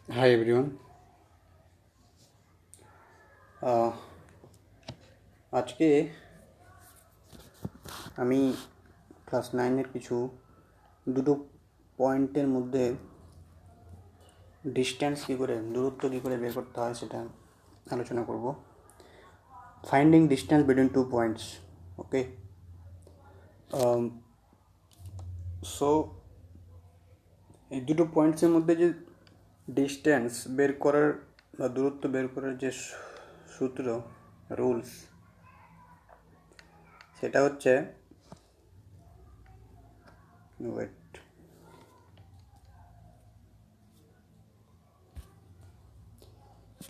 Hi everyone. আজকে আমি class 9-এর কিছু দুটো পয়েন্টের মধ্যে ডিস্ট্যান্স কী করে দূরত্ব কী করে বের করতে হয় সেটা আলোচনা করব। Finding distance between two points. Okay, so এই দুটো পয়েন্টসের মধ্যে যে ডিস্ট্যান্স বের করার বা দূরত্ব বের করার যে সূত্র রুলস, সেটা হচ্ছে ওয়েট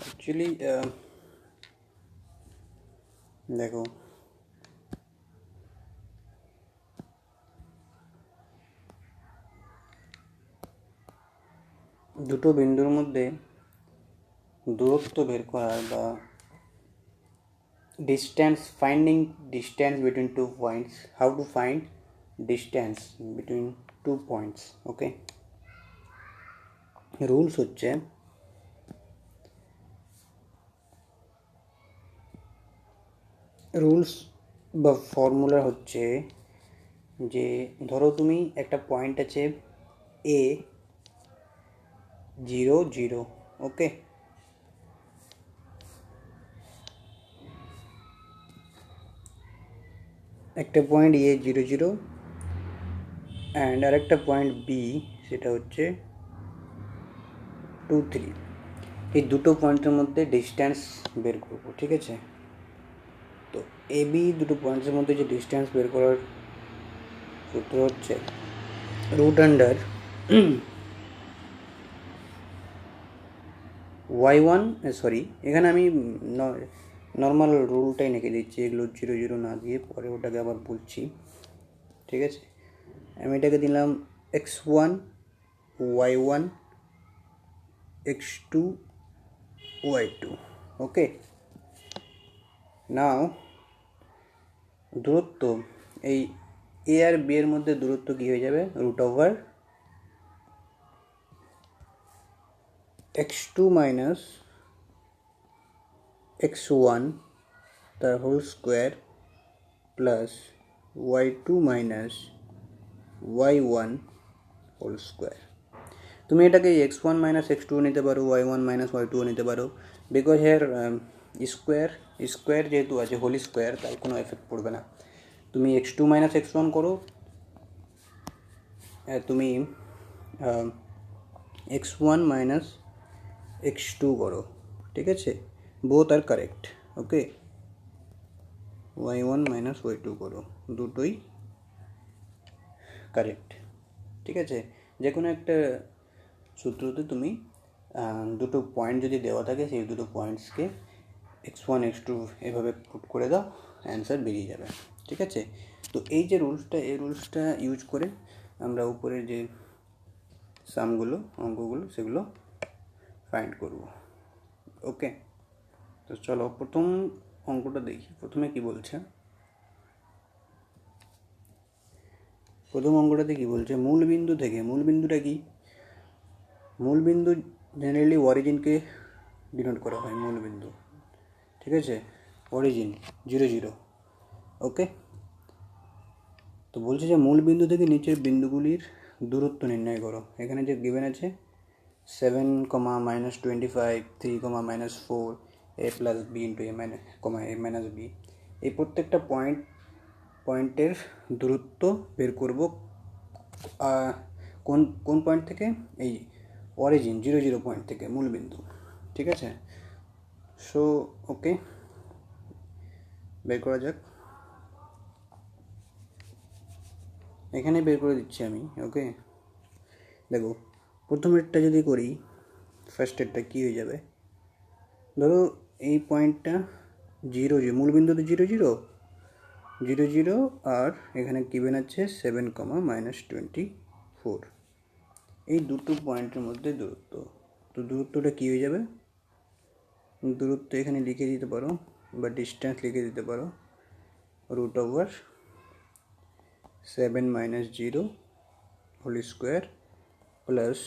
অ্যাকচুয়ালি দেখো, দুটো বিন্দুর মধ্যে দূরত্ব বের করার বা distance, finding distance between 2 points, how to find distance between 2 points. Okay, rules হচ্ছে রুলস বা ফর্মুলা হচ্ছে যে ধরো তুমি একটা পয়েন্ট আছে এ 0 0, ওকে, একটা পয়েন্ট এ 0 0 অ্যান্ড আরেকটা পয়েন্ট বি, সেটা হচ্ছে 2 3। এই দুটো পয়েন্টের মধ্যে ডিস্ট্যান্স বের করবো, ঠিক আছে। তো এ বি দুটো পয়েন্টের মধ্যে যে ডিস্ট্যান্স বের করার সূত্র হচ্ছে রুট আন্ডার y1, সরি, এখানে আমি নর্মাল রুলটাই লিখে দিচ্ছি, এগুলো 0 0 না দিয়ে, পরে ওটাকে আবার বলছি, ঠিক আছে। আমি এটাকে দিলাম x1 y1 x2 y2, ওকে। নাও দূরত্ব, এই এ আর বি এর মধ্যে দূরত্ব কী হয়ে যাবে, root over x2 minus x1 তার whole square plus y2 minus y1 whole square. তুমি এটাকে x1 মাইনাস x2 নিতে পারো, y1 মাইনাস y2 নিতে পারো, বিকজ হেয়ার স্কোয়ার স্কোয়ার যেহেতু আছে, হোল স্কোয়ার, তাই কোনো এফেক্ট পড়বে না। তুমি x2 মাইনাস x1 করো, তুমি x1 মাইনাস x2 করো, ঠিক আছে, বোথ আর কারেক্ট, ওকে। y1 মাইনাস y2 করো, দুটোই কারেক্ট, ঠিক আছে। যে কোনো একটা সূত্রতে তুমি দুটো পয়েন্ট যদি দেওয়া থাকে, সেই দুটো পয়েন্টসকে x1 x2 এভাবে পুট করে দাও, অ্যান্সার বেরিয়ে যাবে, ঠিক আছে। তো এই যে রুলসটা, এই রুলসটা ইউজ করে আমরা উপরে যে সামগুলো, অঙ্কগুলো, সেগুলো ফাইন্ড করব, ওকে। তো চলো প্রথম অঙ্কটা দেখি। প্রথমে কি বলছে, প্রথম অঙ্কটাতে কি বলছে, মূল বিন্দু থেকে, মূল বিন্দুটা কি, মূল বিন্দু জেনারেলি অরিজিনকে ডিনোট করা হয়, মূল বিন্দু, ঠিক আছে, অরিজিন 0 0, ওকে। তো বলছে যে মূল বিন্দু থেকে নিচের বিন্দুগুলির দূরত্ব নির্ণয় করো। এখানে যে গিভেন আছে 7, -25, 3, -4, a plus b into a minus b, এই প্রত্যেকটা পয়েন্টের দূরত্ব বের করব কোন কোন পয়েন্ট থেকে, এই অরিজিন 0 0 পয়েন্ট থেকে, মূল বিন্দু, ঠিক আছে। সো ওকে, বের করা যাক। এখানে বের করে দিচ্ছি আমি, ওকে। দেখো প্রথমেরটা যদি করি, ফার্স্টেরটা কী হয়ে যাবে, ধরো এই পয়েন্টটা 0 0, মূল বিন্দুতে 0 0 0 0, আর এখানে গিভেন আছে 7, -24, এই দুটো পয়েন্টের মধ্যে দূরত্ব। তো দূরত্বটা কী হয়ে যাবে, দূরত্ব এখানে লিখে দিতে পারো বা ডিস্টেন্স লিখে দিতে পারো, রুট ওভার 7 - 0 হোল স্কোয়ার প্লাস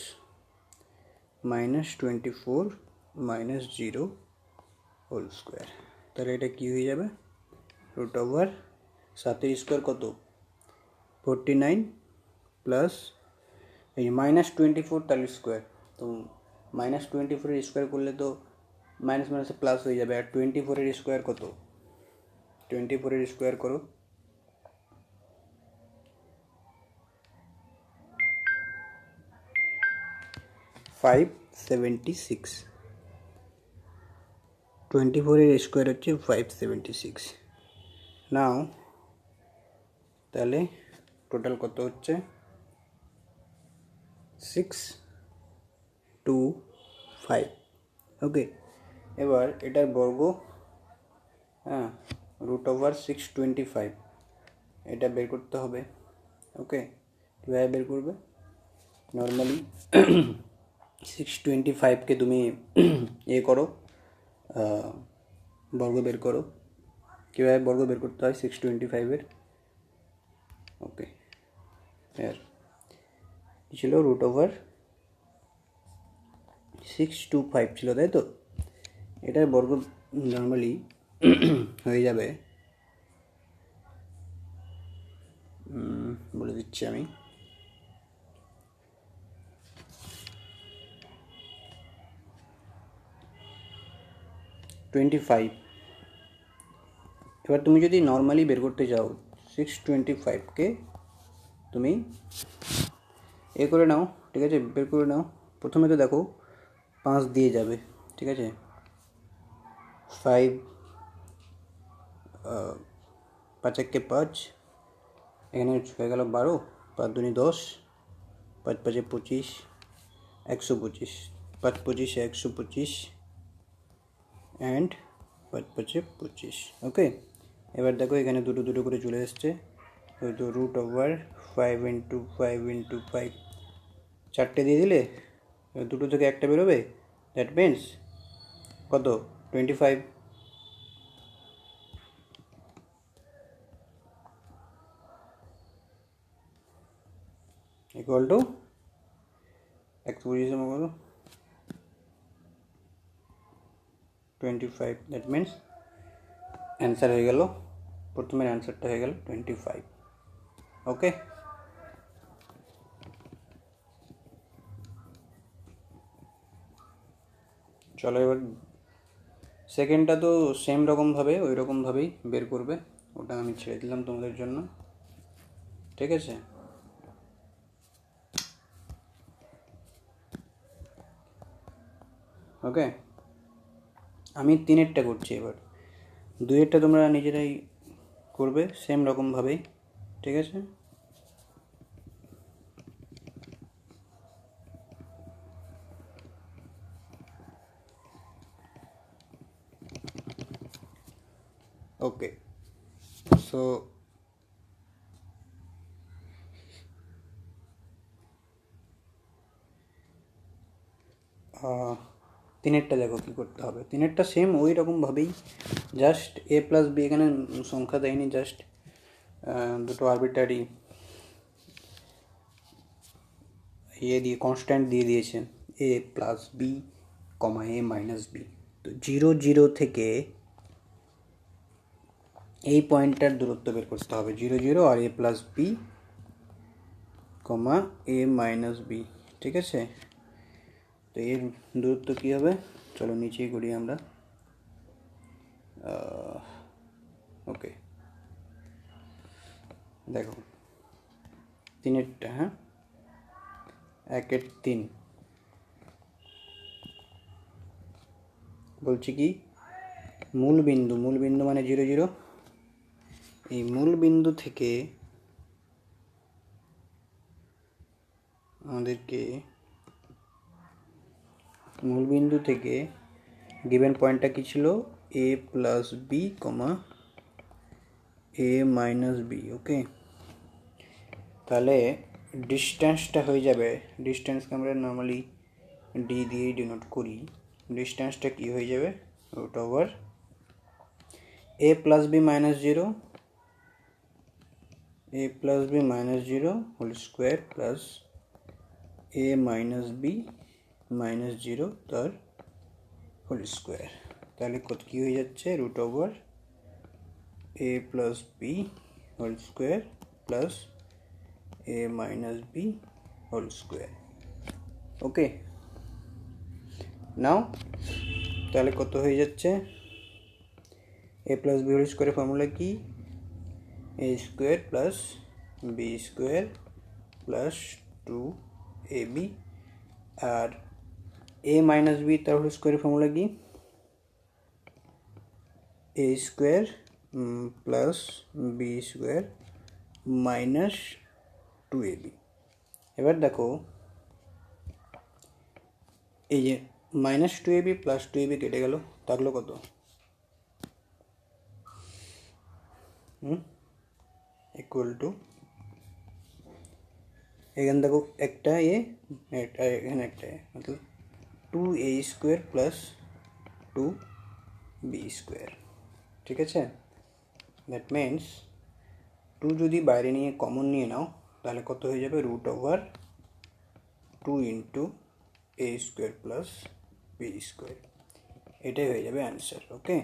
-24 -0 হোল স্কোয়ার। তাহলে এটা কী হয়ে যাবে, রুট ওভার 7 স্কোয়ার কত 49 প্লাস এই -24 তার স্কোয়ার, তো -24 স্কোয়ার করলে তো মাইনাস মাইনাসে প্লাস হয়ে যাবে। আর 24 স্কোয়ার কত, 24 স্কোয়ার করো, ফাইভ 76, 24 স্কোয়ার হচ্ছে 576। নাও তাহলে টোটাল কত হচ্ছে 625। ওকে, এবার এটার বর্গ, হ্যাঁ, রুট ওভার 625 এটা বের করতে হবে। ওকে, কীভাবে বের করবে, নর্মালি 625কে তুমি করো, বর্গ বের করো। কীভাবে বর্গ বের করতে হয় 625-এর, ওকে, এর ছিল রুট ওভার 625 ছিল, তাই তো। এটার বর্গ নর্মালি হয়ে যাবে, বলে দিচ্ছি আমি, টোয়েন্টি-ফাইভ। এবার তুমি যদি নর্মালি বের করতে যাও 625কে তুমি করে নাও, ঠিক আছে, বের করে নাও। প্রথমে তো দেখো 5 দিয়ে যাবে, ঠিক আছে, 5 5 একে 5, এখানে হয়ে গেল 12, 5 দুনি 10, 5 5 25, 125, 5 25 125 অ্যান্ড 5 5 25। ওকে, এবার দেখো এখানে দুটো দুটো করে চলে এসছে, তো রুট ওভার 5 × 5 × 5, 4টে দিয়ে দিলে দুটো থেকে একটা বেরোবে, দ্যাট মিনস কত 25 ইকুয়াল টু 125 কত 25, দ্যাট মিনস অ্যান্সার হয়ে গেল, প্রথমের অ্যান্সারটা হয়ে গেল 25। ওকে, চলো এবার সেকেন্ডটা তো সেম রকমভাবে ওই রকমভাবেই বের করবে, ওটা আমি ছেড়ে দিলাম তোমাদের জন্য, ঠিক আছে। ওকে, আমি 3-এরটা করছি, এবার 2-এরটা তোমরা নিজেরাই করবে সেম রকমভাবেই, ঠিক আছে। ওকে, সো তিনেরটা দেখো কী করতে হবে, তিনেরটা সেম ওই রকমভাবেই, জাস্ট a+b, এখানে সংখ্যা দেয়নি, জাস্ট দুটো আরবিট্রারি দিয়ে কনস্ট্যান্ট দিয়ে দিয়েছেন, a+b, a-b। তো 0 0 থেকে এই পয়েন্টটার দূরত্ব বের করতে হবে, 0 0 আর a+b, a-b, ঠিক আছে। তো এর দূরত্ব কী হবে, চলো নিচেই করি আমরা। ওকে, দেখো 3-এরটা, হ্যাঁ, 1-3 বলছি কি, মূল বিন্দু মানে 0 0, এই মূল বিন্দু থেকে আমাদেরকে গিভেন পয়েন্টটা কী ছিল, a+b, a-b। ওকে, তাহলে ডিস্ট্যান্সটা হয়ে যাবে, ডিস্ট্যান্সকে আমরা নর্মালি ডি দিয়েই ডিনোট করি, ডিস্ট্যান্সটা কী হয়ে যাবে, root over a+b -0, a+b -0 whole square plus a-b minus zero তার হোল স্কোয়ার। তাহলে কত কী হয়ে যাচ্ছে, root over a plus b whole square plus a minus b whole square. Okay, now তাহলে কত হয়ে যাচ্ছে, এ প্লাস বি হোল স্কোয়ারের ফর্মুলা কি, a square plus b square plus 2ab, আর এ মাইনাস বি তার হোল স্কোয়ারের formula কি, a square plus b square minus 2ab। এবার দেখো এই যে মাইনাস 2ab প্লাস 2ab কেটে গেল, থাকলো কত, ইকুয়াল টু, এখানে দেখো একটা এ, এখানে একটা এ, মতলব 2a square plus 2b square. ঠিক আছে, দ্যাট মিনস 2 যদি বাইরে নিয়ে কমন নিয়ে নাও তাহলে কত হয়ে যাবে, রুট ওভার 2 ইন্টু এ স্কোয়ার প্লাস বি স্কোয়ার। এটাই হয়ে যাবে অ্যান্সার। ওকে,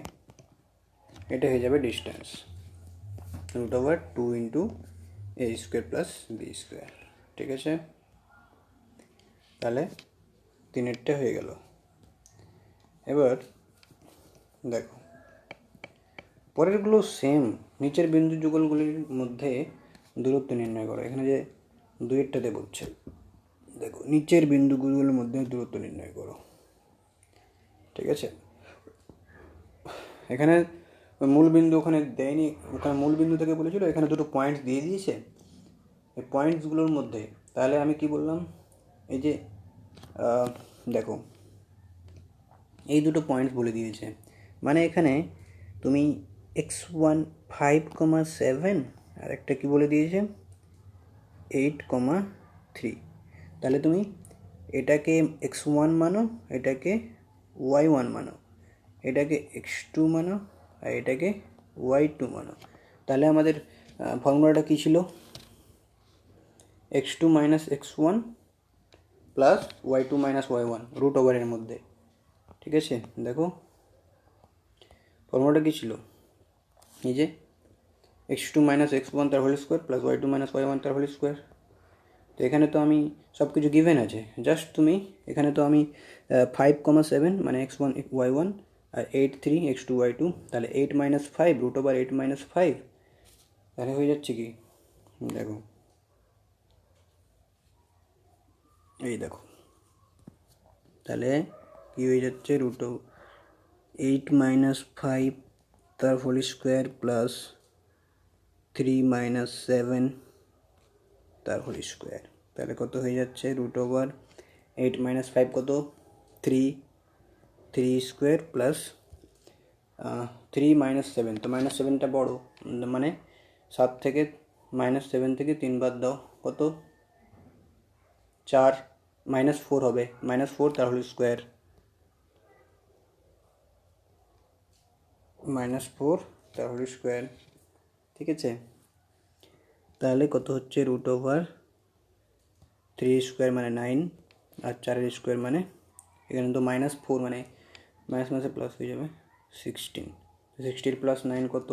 এটা হয়ে যাবে ডিস্টেন্স, রুট ওভার 2 ইন্টু এ স্কোয়ার প্লাস বি স্কোয়ার। ঠিক আছে, তাহলে তিনেরটা হয়ে গেল। এবার দেখো পরেরগুলো সেম, নিচের বিন্দু যুগলগুলির মধ্যে দূরত্ব নির্ণয় করো। এখানে যে দুইয়েরটাতে বলছে, দেখো নিচের বিন্দুগুলোর মধ্যে দূরত্ব নির্ণয় করো। ঠিক আছে, এখানে মূল বিন্দু ওখানে দেয়নি, ওখানে মূল বিন্দু থেকে বলেছিল, এখানে দুটো পয়েন্টস দিয়ে দিয়েছে। এই পয়েন্টসগুলোর মধ্যে তাহলে আমি কি বললাম, এই যে দেখো এই দুটো পয়েন্টস বলে দিয়েছে, মানে এখানে তুমি x1 5,7 আর একটা কি বলে দিয়েছে 8,3। তাহলে তুমি এটাকে x1 মানো, এটাকে y1 মানো, এটাকে x2 মানো, আর এটাকে y2 মানো। তাহলে আমাদের ফর্মুলাটা কী ছিল, x2 minus x1 plus y2 minus y1 root ওভারের মধ্যে। ঠিক আছে, দেখো ফর্মুলাটা কী ছিল, এই যে x2 মাইনাস x1 তার whole square plus y2 minus y1 তার হোল স্কোয়ার। তো এখানে তো আমি সব কিছু গিভেন আছে, জাস্ট তুমি এখানে তো আমি 5,7 মানে x1 y1 আর 8,3 x2 y2, তাহলে 8 মাইনাস 5 রুট ওভার 8 মাইনাস 5, তাহলে হয়ে যাচ্ছে কি, দেখো এই দেখো, তাহলে কি হয়ে যাচ্ছে, রুট 8 মাইনাস 5 তার হোল স্কোয়ার প্লাস 3 মাইনাস 7 তার হোল স্কোয়ার। তাহলে কত হয়ে যাচ্ছে, রুট ওভার 8 মাইনাস 5 কত, 3 স্কোয়ার প্লাস 3 মাইনাস 7, তো মাইনাস 7টা বড়, মানে 7 থেকে মাইনাস 7 থেকে 3 বাদ দাও, কত 4, মাইনাস 4 হবে, মাইনাস 4 তার হোল স্কোয়ার, মাইনাস 4 তার হোল স্কোয়ার। ঠিক আছে, তাহলে কত হচ্ছে, রুট ওভার 3 স্কোয়ার মানে 9, আর 4 স্কোয়ার মানে, এখানে তো মাইনাস 4 মানে মাইনাস মাইনাসে প্লাস হয়ে যাবে 16, 16 প্লাস 9 কত,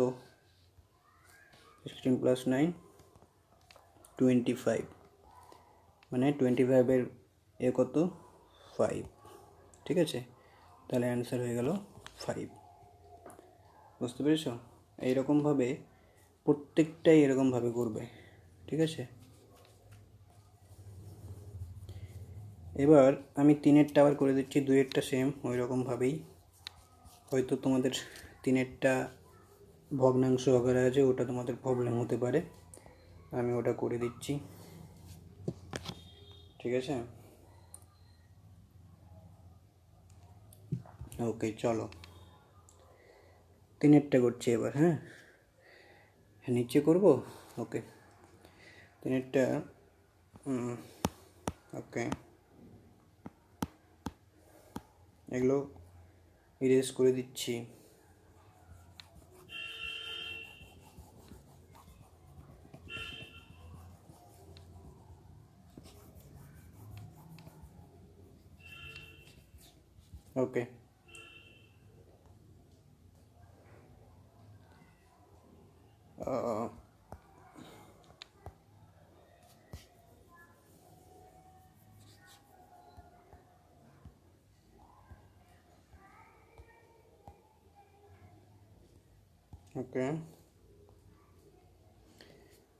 16 প্লাস 9 25, মানে 25-এর এ কত 5। ঠিক আছে, তাহলে অ্যান্সার হয়ে গেল 5। বুঝতে পেরেছ, এইরকমভাবে প্রত্যেকটাই এরকমভাবে করবে। ঠিক আছে, এবার আমি তিনেরটা আবার করে দিচ্ছি, দুইয়েরটা সেম ওই রকমভাবেই, হয়তো তোমাদের তিনেরটা ভগ্নাংশ আকারে আছে, ওটা তোমাদের প্রবলেম হতে পারে, আমি ওটা করে দিচ্ছি। ঠিক আছে, ওকে চলো তিনেরটা করছি এবার। হ্যাঁ, নিচে করব। ওকে, তিনেরটা ওকে, এগুলো ইরেজ করে দিচ্ছি। ওকে, ওকে,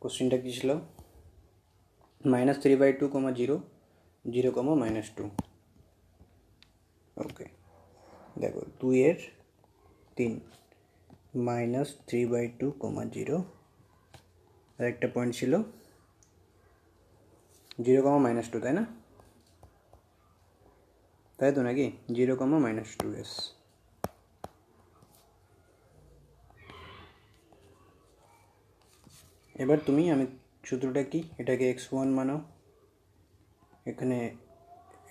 কোশ্চেনটা কী ছিল? -3/2, 0, 0, -2। ওকে, দেখো 2/3 -3/2, 0, আর একটা পয়েন্ট ছিল 0, -2, তাই না? তাই তো নাকি? 0, -2, yes। এবার আমি সূত্রটা কি, এটাকে x1 মানো, এখানে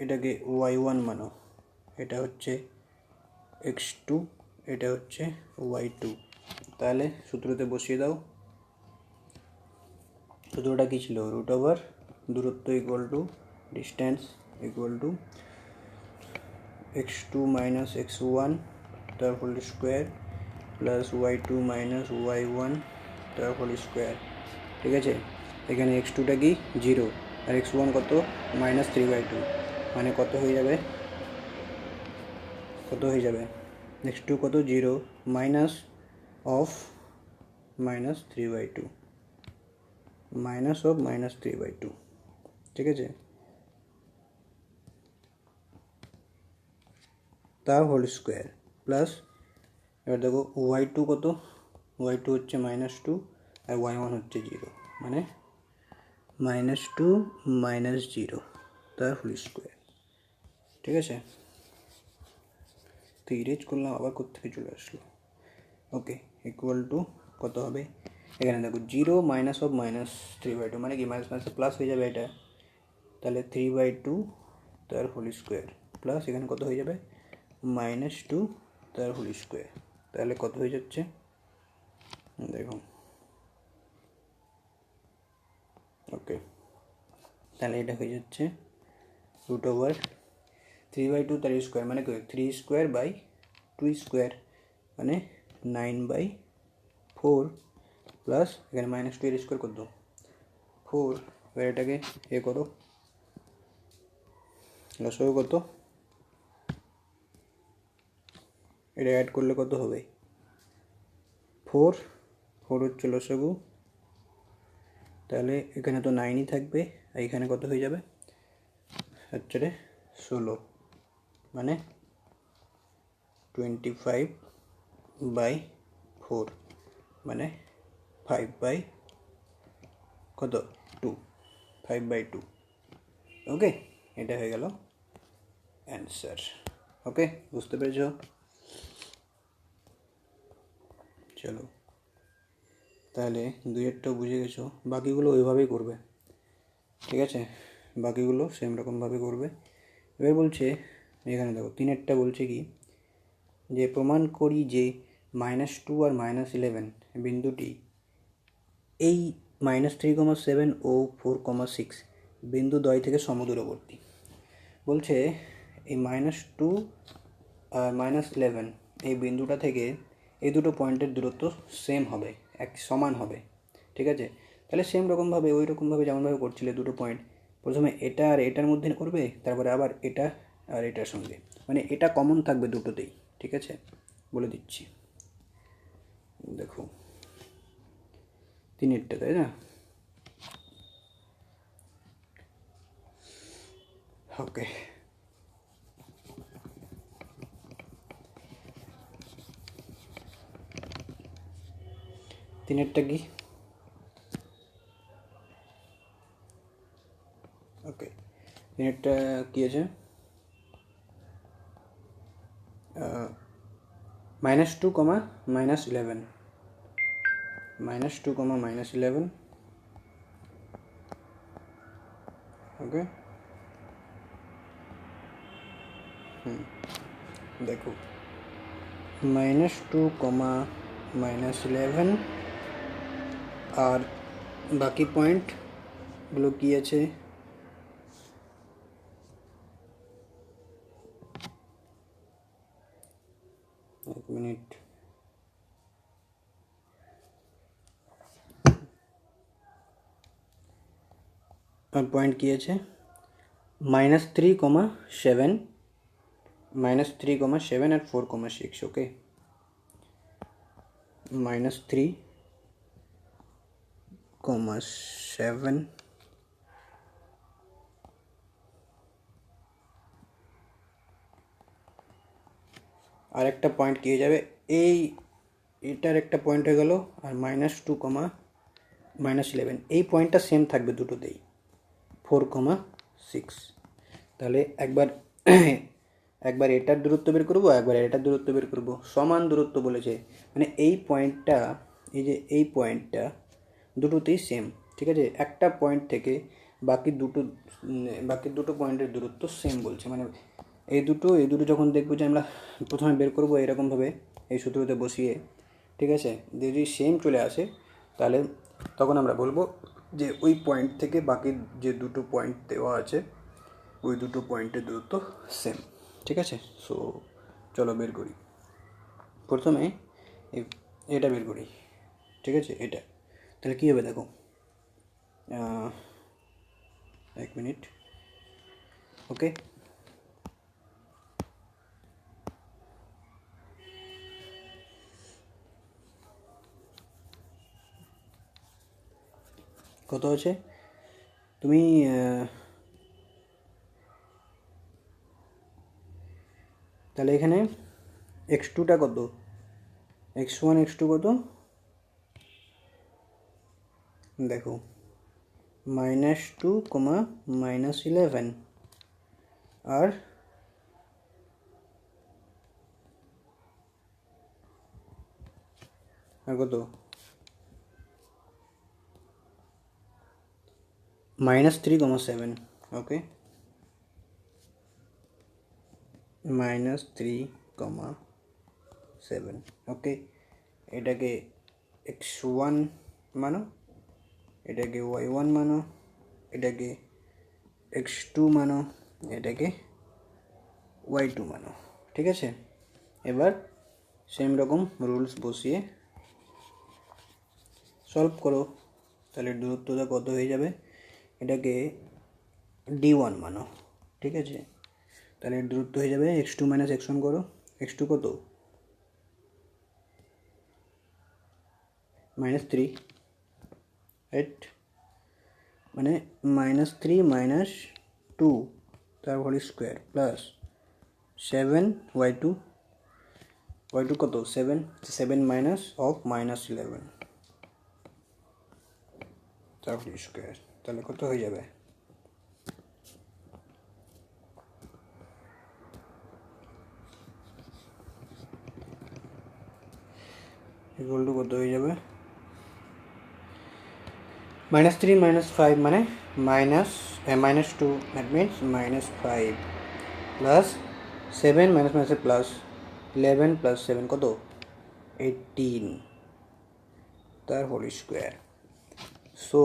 এটাকে y1 মানো, এটা হচ্ছে x2, এটা হচ্ছে y2। তাহলে সূত্রতে বসিয়ে দাও। সূত্রটা কী ছিল? √ দূরত্ব equal to distance equal to x2 - x1 তার whole square plus y2 - y1 তার হোল স্কোয়ার। ঠিক আছে, এখানে x2টা কি 0 আর x1 কত -3/2, মানে কত হয়ে যাবে? x2 কত? 0 মাইনাস অফ -3/2, -3/2। ঠিক আছে, তার হোল স্কোয়ার প্লাস, এবার দেখো y2 কত? y2 হচ্ছে -2 আর y1 হচ্ছে 0, মানে -2 - 0 তার হোল স্কোয়ার। ঠিক আছে, তো ইরেজ করলাম, আবার কোত্থেকে চলে আসলো? ওকে, ইকুয়াল টু কত হবে? এখানে দেখো 0 -3/2, মানে কি মাইনাস মাইনাস প্লাস হয়ে যাবে এটা, তাহলে 3/2 তার হোল স্কোয়ার প্লাস এখানে কত হয়ে যাবে? -2 তার হোল স্কোয়ার। তাহলে কত হয়ে যাচ্ছে দেখো। ওকে, তাহলে এটা হয়ে যাচ্ছে √3/2 তার স্কোয়ার, মানে 3² / 2², মানে 9/4 প্লাস এখানে -2 এর স্কোয়ার কত? 4। এবার এটাকে করো, লসাগু কত? এটা অ্যাড করলে কত হবে? 4 হচ্ছে লসাগু, তাহলে এখানে তো 9ই থাকবে, আর এখানে কত হয়ে যাবে? হচ্ছে 16, মানে 25/4, মানে 5/2। ওকে, এটা হয়ে গেল অ্যান্সার। ওকে, বুঝতে পেরেছ? চলো, তাহলে 2-এরটাও বুঝে গেছো, বাকিগুলো ওইভাবেই করবে। ঠিক আছে, বাকিগুলো সেম রকমভাবে করবে। এবার বলছে এখানে দেখো 3-এরটা বলছে কি, যে প্রমাণ করি যে -2 আর -11 বিন্দুটি এই -3,7 ও 4,6 বিন্দু দ্বয় থেকে সমদূরবর্তী। বলছে এই -2 আর -11 এই বিন্দুটা থেকে এই দুটো পয়েন্টের দূরত্ব সেম হবে, সমান হবে। ঠিক আছে, তাহলে সেম রকমভাবে ওই রকমভাবে যেমনভাবে করছিলে, দুটো পয়েন্ট প্রথমে এটা আর এটার মধ্যে করবে, তারপরে আবার এটা আর এটার সঙ্গে, মানে এটা কমন থাকবে দুটোতেই। ঠিক আছে, বলে দিচ্ছি, দেখো 3-এরটা, তাই না? ওকে, তিনেরটা কি? ওকে, তিনেরটা কি আছে? -2, -11, -2, -11। ওকে, দেখো -2, -11, আর বাকি পয়েন্টগুলো কি আছে? মিনিট। আর পয়েন্ট কী আছে? -3,7 -3,7 আর 4,6। ওকে, -3,7 আর একটা পয়েন্ট কী হয়ে যাবে, এটার একটা পয়েন্ট হয়ে গেল, আর -2,-11 এই পয়েন্টটা সেম থাকবে দুটোতেই, 4,6। তাহলে একবার এটার দূরত্ব বের করবো, একবার এটার দূরত্ব বের করবো, সমান দূরত্ব বলেছে, মানে এই পয়েন্টটা, এই যে এই পয়েন্টটা দুটোতেই সেম, ঠিক আছে। একটা পয়েন্ট থেকে বাকি দুটো পয়েন্টের দূরত্ব সেম বলছে, মানে এই দুটো যখন দেখবো যে আমরা প্রথমে বের করবো এরকমভাবে এই সূত্রতে বসিয়ে, ঠিক আছে, যদি সেম চলে আসে তাহলে তখন আমরা বলবো যে ওই পয়েন্ট থেকে বাকি যে দুটো পয়েন্ট দেওয়া আছে ওই দুটো পয়েন্টের দূরত্ব সেম, ঠিক আছে। সো চলো বের করি। প্রথমে এটা বের করি, ঠিক আছে। এটা তাহলে কী হবে দেখো, এক মিনিট। ওকে, কত আছে তুমি তাহলে এখানে x2টা কত, x1 x2 কত দেখো, -2, -11 আর কত, -3,7। ওকে, -3,7। ওকে, এটাকে x1 মানো, এটাকে y1 মানো, এটাকে x2 মানো, এটাকে y2 মানো, ঠিক আছে। এবার সেম রকম রুলস বসিয়ে সলভ করো, তাহলে দূরত্বটা কত হয়ে যাবে, এটাকে d1 মানো, ঠিক আছে। তাহলে দূরত্ব হয়ে যাবে x2 - x1 করো, x2 কত, -3, রাইট, মানে -3 - 2 তার হোল স্কোয়ার প্লাস 7 y2 কত 7 মাইনাস অফ -11 তার হোল স্কোয়ার, তাহলে কত হয়ে যাবে, ইকুয়াল টু কত হয়ে যাবে, -3 - 5 মানে -2, that means -5 plus 7 minus plus 11 plus 7 কত 18 তার হোল স্কোয়ার। সো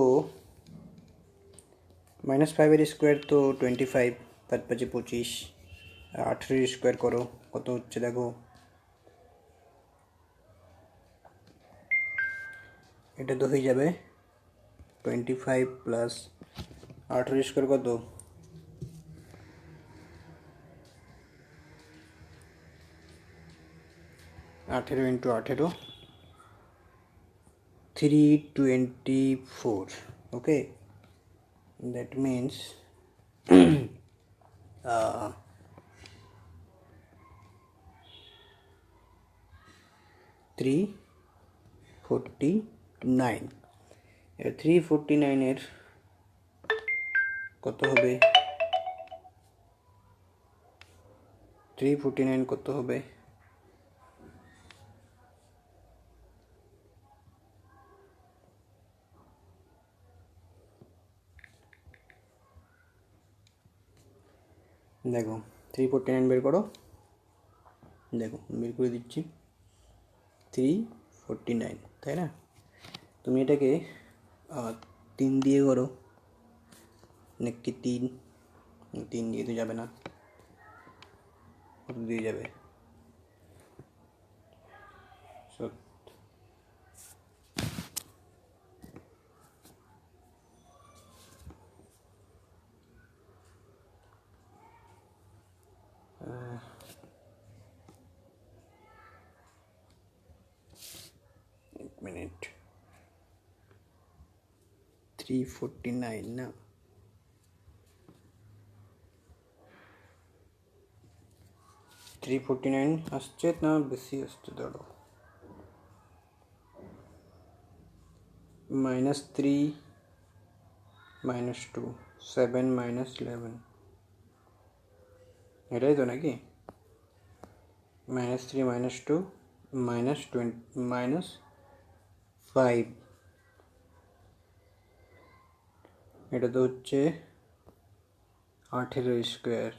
-5 স্কোয়ার তো 25, 5 × 5 = 25, 18 স্কোয়ার করো কত হচ্ছে দেখো, এটা তো হয়ে যাবে 25 প্লাস 18 স্কোয়ার কত, 18 × 18 324। okay, that means 349। 349 এর কত হবে, 349 কত হবে, দেখো 349 বের করো, দেখো বের করে দিচ্ছি 349, তাই না। তুমি এটাকে 3 দিয়ে করো নাকি 3 দিয়ে তো যাবে না, কত দিয়ে যাবে, 349 না, 349 আসছে না বেশি আসছে? ধরো -3 -2 7 -11, এটাই তো নাকি? -3 -2 -20 -5, এটা তো হচ্ছে 18 স্কোয়ার।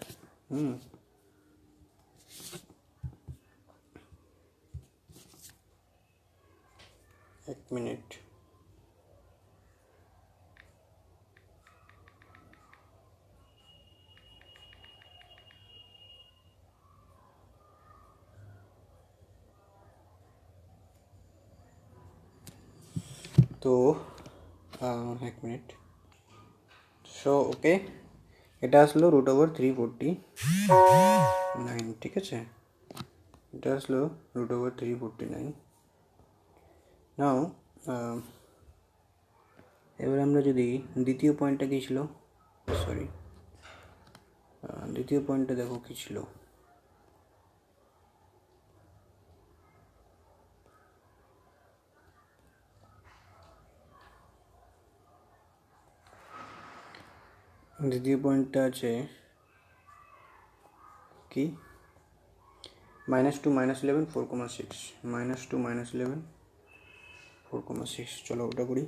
এক মিনিট, তো এক মিনিট। সো ওকে, এটা আসলো √349, ঠিক আছে? এটা আসলো √349। নাও এবার আমরা যদি দ্বিতীয় পয়েন্টটা কী ছিল, সরি দ্বিতীয় পয়েন্টটা দেখো কী ছিল। দ্বিতীয় পয়েন্টটা আছে কি, -2 -11 4,6, -2 -11 4,6। চলো ওটা করি,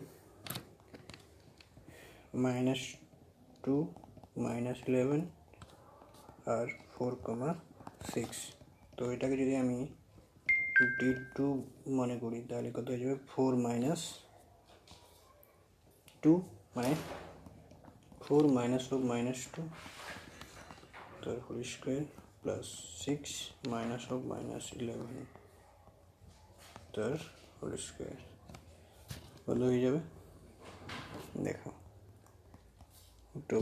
-2 -11 আর 4,6। তো এটাকে যদি আমি D2 মনে করি তাহলে কত হয়ে যাবে? 4 - 2 মানে 4 - -2 তার হোল স্কোয়ার প্লাস 6 -11 তার হোল স্কোয়ার, বলো হয়ে যাবে। দেখো √,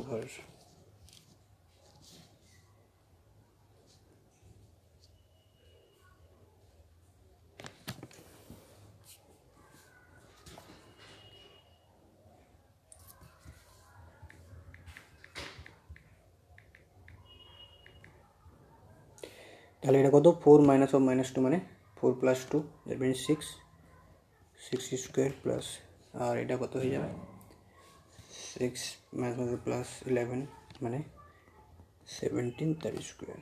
তাহলে এটা কত? 4 -2 মানে 4 + 2 দ্যাট মিনস 6 স্কোয়ার প্লাস, আর এটা কত হয়ে যাবে? 6 প্লাস 11 মানে 17 তার স্কোয়ার।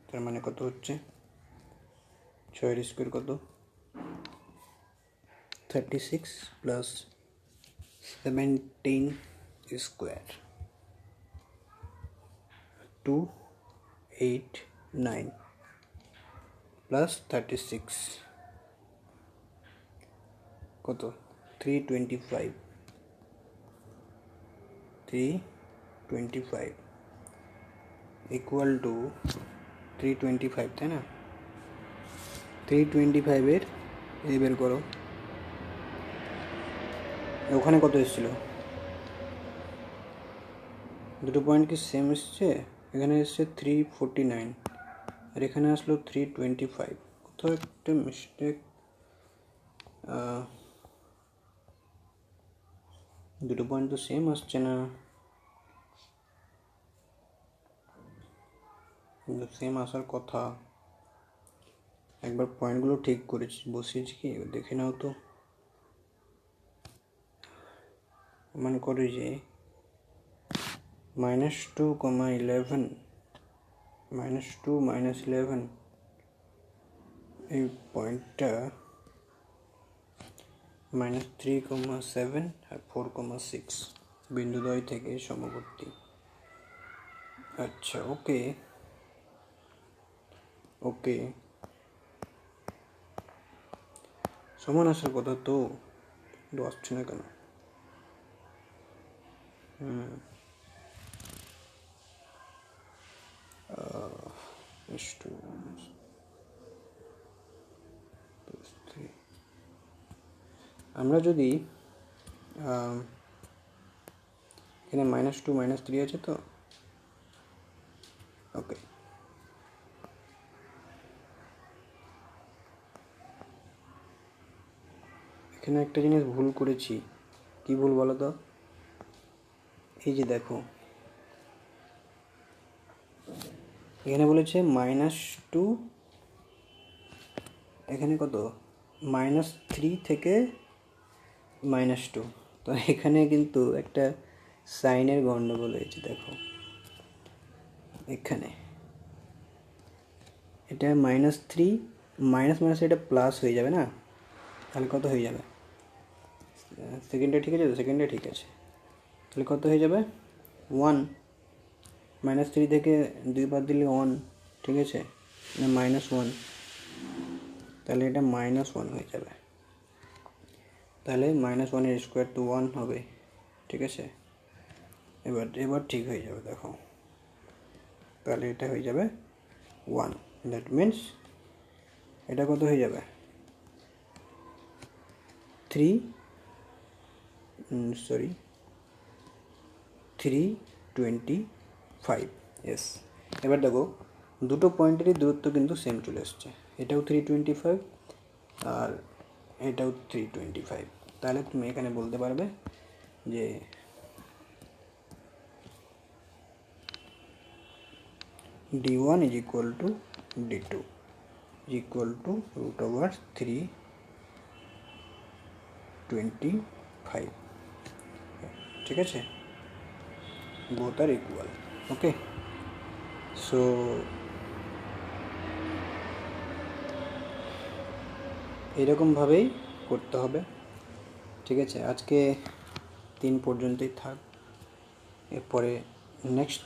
তার মানে কত হচ্ছে? 6 স্কোয়ার কত? 36 প্লাস 17 স্কোয়ার 289 প্লাস 36 কত? 325 ইকুয়াল টু 325, তাই না? 325-এর এই বের করো, ওখানে কত এসেছিলো? দুটো পয়েন্ট কি সেম এসছে? এখানে এসছে 349 আর এখানে আসলো 325, কোথাও একটা মিস্টেক। দুটো পয়েন্ট তো সেম আসছে না, কিন্তু সেম আসার কথা। একবার পয়েন্টগুলো ঠিক করেছি, বসিয়েছি কি দেখে নাও তো। মনে করি যে -2, -11 -2 -11 এই পয়েন্টটা -3,7 আর 4,6 বিন্দুদ্বয় থেকে সমবর্তী। আচ্ছা ওকে ওকে, সমান আসার কথা তো, আসছে না কেন? আমরা যদি এখানে -2 -3 আছে তো, ওকে। এখানে একটা জিনিস ভুল করেছি, কি ভুল বলো তো? এই যে দেখো এখানে বলেছে -2, এখানে কত -3 থেকে -2, তো এখানে কিন্তু একটা সাইনের গন্ডগোল হয়েছে। দেখো এখানে এটা -3 মাইনাস মাইনাস এটা প্লাস হয়ে যাবে না, তাহলে কত হয়ে যাবে? সেকেন্ডে ঠিক আছে তো? সেকেন্ডে ঠিক আছে, তাহলে কত হয়ে যাবে? 1। -3 থেকে 2 বাদ দিলে 1, ঠিক আছে, -1, তাহলে এটা -1 হয়ে যাবে। তাহলে -1 স্কোয়ার তো 1 হবে, ঠিক আছে। এবার ঠিক হয়ে যাবে। দেখো তাহলে এটা হয়ে যাবে 1, দ্যাট মিন্স এটা কত হয়ে যাবে? 325। ইয়েস। এবার দেখো দুটো পয়েন্টেরই দূরত্ব কিন্তু সেম চলে এসছে, এটাও 325 আর এটাও 325। তাহলে তুমি এখানে বলতে পারবে যে d1 is equal to d2 is equal to √325, ঠিক আছে, both are equal। Okay, so এরকমভাবেই করতে হবে, ঠিক আছে। আজকে 3 পর্যন্তই থাক, এরপরে নেক্সট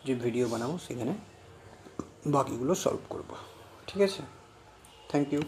যে ভিডিও বানাবো সেখানে বাকিগুলো সলভ করব, ঠিক আছে। Thank you.